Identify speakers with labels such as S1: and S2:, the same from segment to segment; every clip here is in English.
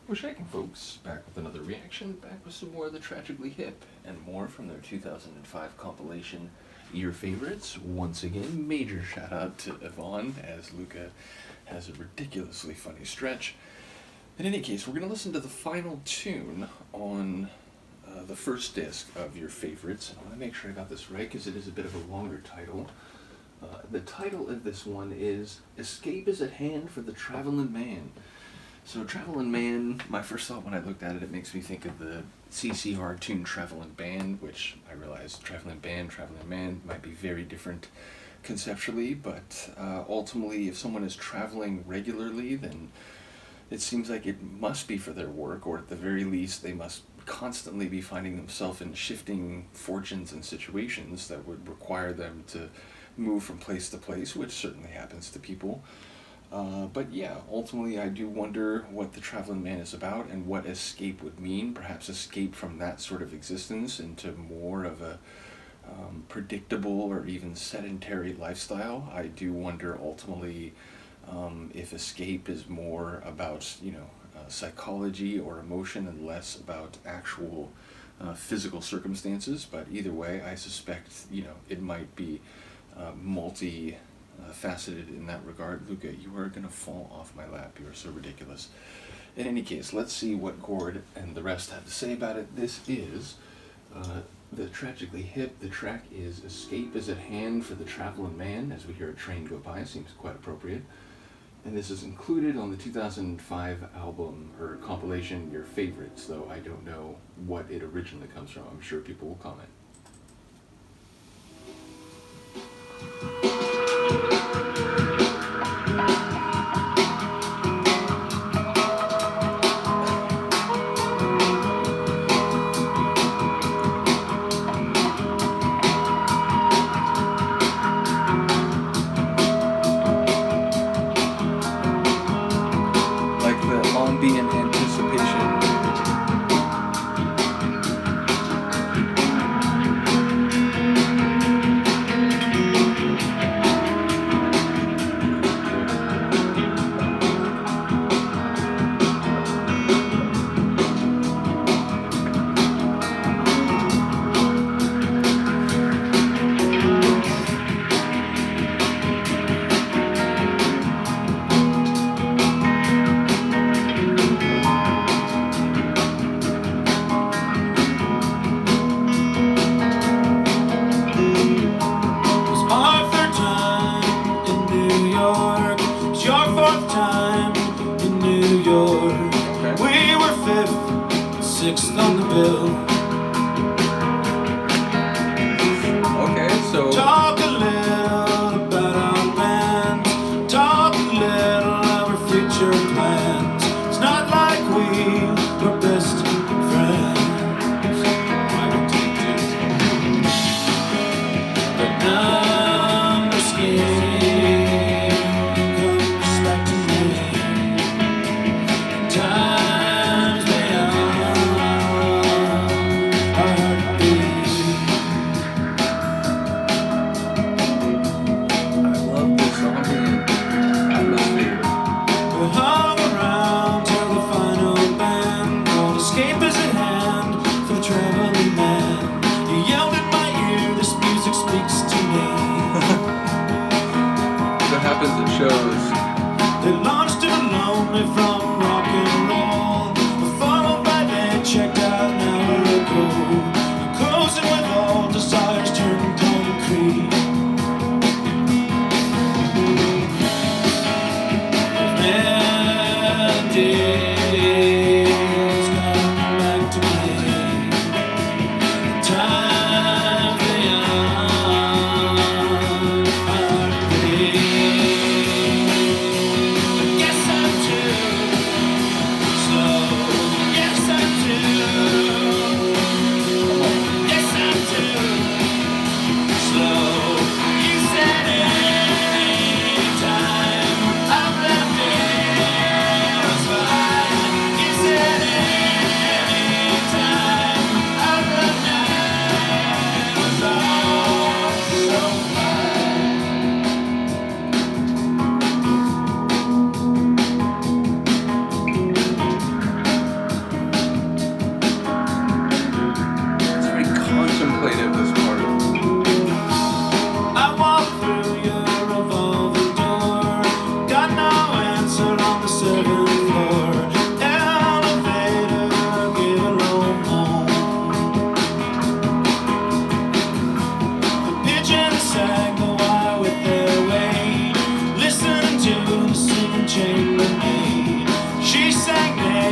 S1: We're shaking, folks. Back with another reaction, back with some more of the Tragically Hip, and more from their 2005 compilation, Yer Favourites. Once again, major shout out to Yvonne, as Luca has a ridiculously funny stretch. In any case, we're going to listen to the final tune on the first disc of Yer Favourites. I want to make sure I got this right, because it is a bit of a longer title. The title of this one is Escape is at Hand for the Travellin Man. So Travellin Man, my first thought when I looked at it, it makes me think of the CCR tune Travellin Band, which I realize Travellin Band, Travellin Man might be very different conceptually, but ultimately if someone is traveling regularly, then it seems like it must be for their work, or at the very least they must constantly be finding themselves in shifting fortunes and situations that would require them to move from place to place, which certainly happens to people. But yeah, ultimately I do wonder what the Travellin Man is about and what escape would mean. Perhaps escape from that sort of existence into more of a predictable or even sedentary lifestyle. I do wonder ultimately if escape is more about, psychology or emotion and less about actual physical circumstances. But either way, I suspect, it might be multi-faceted in that regard. Luca, you are going to fall off my lap. You are so ridiculous. In any case, let's see what Gord and the rest have to say about it. This is the Tragically Hip. The track is Escape is at Hand for the Travellin Man, as we hear a train go by. Seems quite appropriate. And this is included on the 2005 album, or compilation, Yer Favourites, though I don't know what it originally comes from. I'm sure people will comment. Ambient anticipation.
S2: Sixth on the bill.
S1: Okay, so
S2: talk a little about our band, talk a little of our future plans. It's not like we were best friends. Why don't you do? But now the skin comes back to me. Times they are.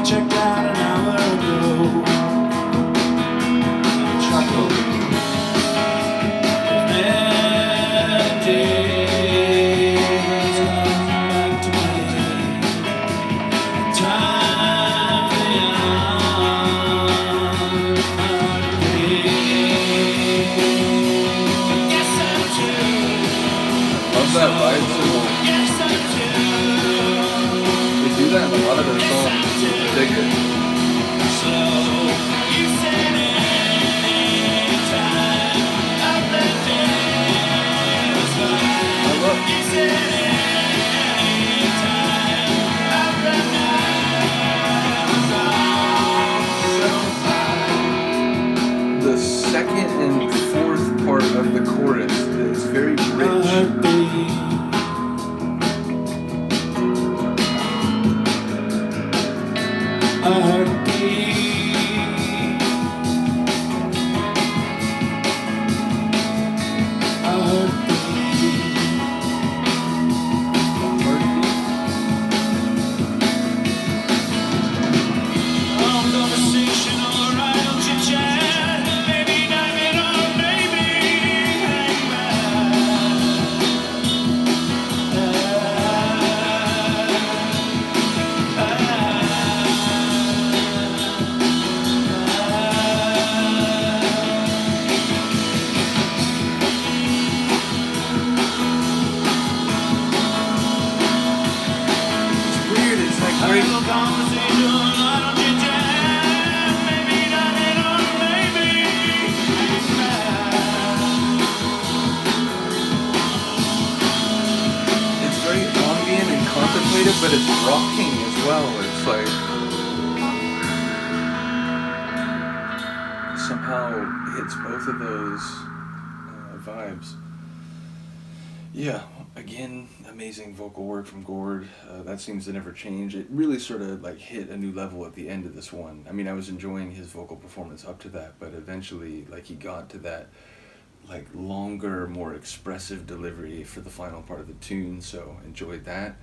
S2: checked out an hour ago. Chuckle. Days come back to me. Time beyond my grave. Yes, I do.
S1: Love that vibe symbol.
S2: Yes, I
S1: They do that in a lot of their songs. I dig it.
S2: do. So you said any time of the day was fine.
S1: I love
S2: You said any time of the night was all so fine.
S1: the second and fourth part of the chorus is very
S2: A
S1: rich.
S2: heartbeat. A heartbeat. A heartbeat. Long conversation or idle chit-chat. Maybe dive in or maybe hang
S1: It's weird. It's like very.
S2: idle conversation, idle chit-chat. Maybe dive in or maybe hang
S1: It's very ambient and contemplative, but it's rocking as well. It's like somehow hits both of those vibes. Yeah, again, amazing vocal work from Gord. That seems to never change. It really sort of like hit a new level at the end of this one. I mean, I was enjoying his vocal performance up to that, but eventually, like, he got to that like longer, more expressive delivery for the final part of the tune, so enjoyed that.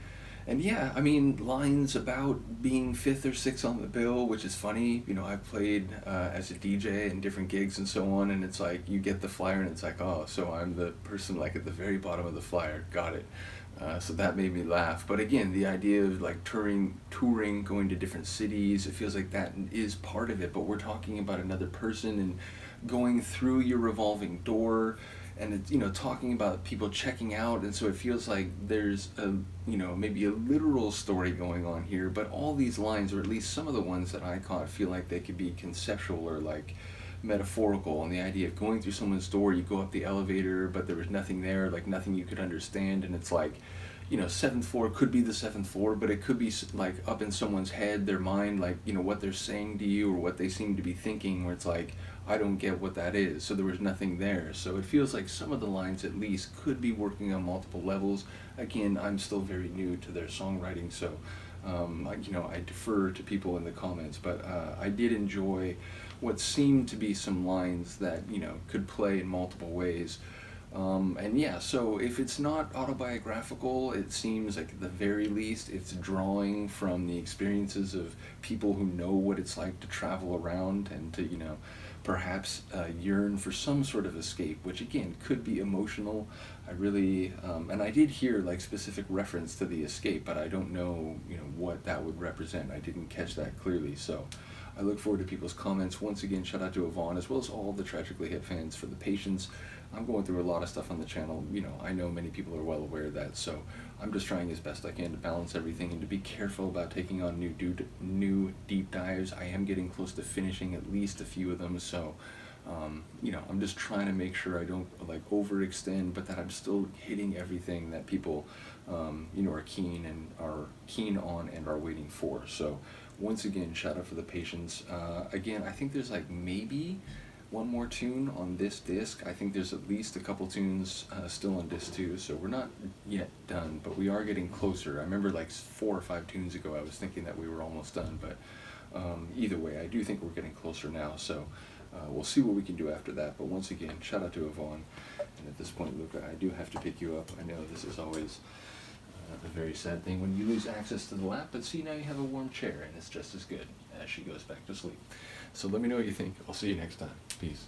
S1: And yeah, I mean, lines about being fifth or sixth on the bill, which is funny. You know, I've played as a DJ in different gigs and so on, and it's like you get the flyer and it's like, oh, so I'm the person like at the very bottom of the flyer. Got it. So that made me laugh. But again, the idea of like touring, going to different cities, it feels like that is part of it. But we're talking about another person and going through your revolving door, and it's, you know, talking about people checking out, and so it feels like there's a, you know, maybe a literal story going on here, but all these lines, or at least some of the ones that I caught, feel like they could be conceptual or like metaphorical. And the idea of going through someone's door, you go up the elevator, but there was nothing there, like nothing you could understand, and it's like, you know, seventh floor could be the seventh floor, but it could be like up in someone's head, their mind, like, you know, what they're saying to you or what they seem to be thinking, where it's like, I don't get what that is. So there was nothing there. So it feels like some of the lines at least could be working on multiple levels. Again, I'm still very new to their songwriting, so you know, I defer to people in the comments, but I did enjoy what seemed to be some lines that, you know, could play in multiple ways. And yeah, so if it's not autobiographical, it seems like at the very least it's drawing from the experiences of people who know what it's like to travel around and to, you know, perhaps yearn for some sort of escape, which again could be emotional. I really, and I did hear like specific reference to the escape, but I don't know, you know, what that would represent. I didn't catch that clearly, so I look forward to people's comments. Once again, shout out to Yvonne, as well as all the Tragically Hip fans, for the patience. I'm going through a lot of stuff on the channel. You know, I know many people are well aware of that, so I'm just trying as best I can to balance everything and to be careful about taking on new deep dives. I am getting close to finishing at least a few of them, so you know, I'm just trying to make sure I don't like overextend, but that I'm still hitting everything that people you know, are keen on and are waiting for. So once again, shout out for the patience. Again, I think there's like maybe one more tune on this disc. I think there's at least a couple tunes still on disc 2, so we're not yet done, but we are getting closer. I remember like 4 or 5 tunes ago I was thinking that we were almost done, but either way, I do think we're getting closer now, so we'll see what we can do after that. But once again, shout out to Yvonne, and at this point, Luca, I do have to pick you up. I know this is always A very sad thing when you lose access to the lap, but see, now you have a warm chair, and it's just as good as she goes back to sleep. So let me know what you think. I'll see you next time. Peace.